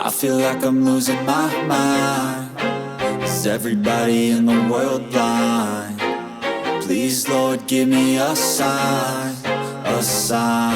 I feel like I'm losing my mind. Is everybody in the world blind? Please, Lord, give me a sign, a sign.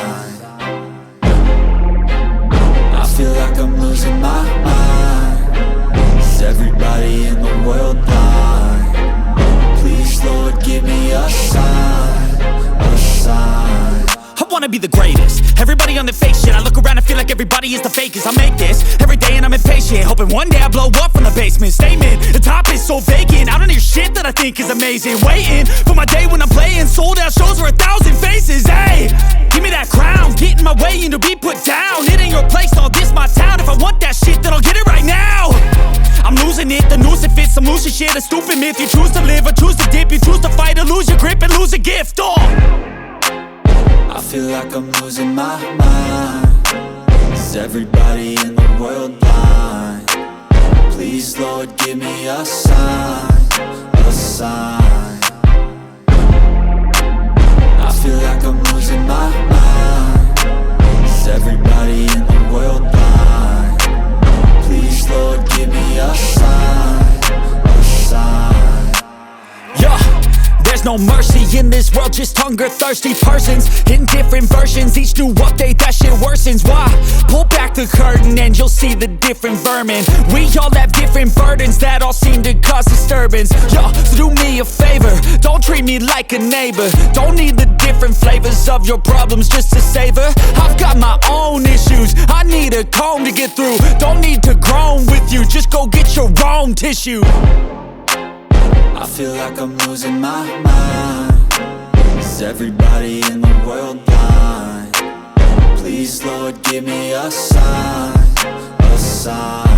I feel like I'm losing my mind. Is everybody in the world blind? Please, Lord, give me a sign, a sign. I wanna be the greatest. Everybody on the fake shit. I look around and feel like everybody is the fakest. I make this every day and I'm impatient, hoping one day I blow up from the basement. Statement, the top is so vacant. I don't hear shit that I think is amazing. Waiting for my day when I'm playing sold out shows for 1,000 faces. Hey, give me that crown, get in my way and to be put down. It ain't your place, all this my town. If I want that shit, then I'll get it right now. I'm losing it, the noose it fits. I'm losing shit, a stupid myth. You choose to live or choose to dip. You choose to fight or lose your grip and lose a gift. I feel like I'm losing my mind. Is everybody in the world blind? Please, Lord, give me a sign, a sign. I feel like I'm losing my mind. Is everybody in the world blind? Please, Lord, give me a sign, a sign. Yeah. There's no mercy in this world, just hunger-thirsty persons in different versions. Each new update, that shit worsens. Why? Pull back the curtain and you'll see the different vermin. We all have different burdens that all seem to cause disturbance. Yo, so do me a favor, don't treat me like a neighbor. Don't need the different flavors of your problems just to savor. I've got my own issues, I need a comb to get through. Don't need to groan with you, just go get your own tissue. I feel like I'm losing my mind. Is everybody in the world blind? Please, Lord, give me a sign, a sign.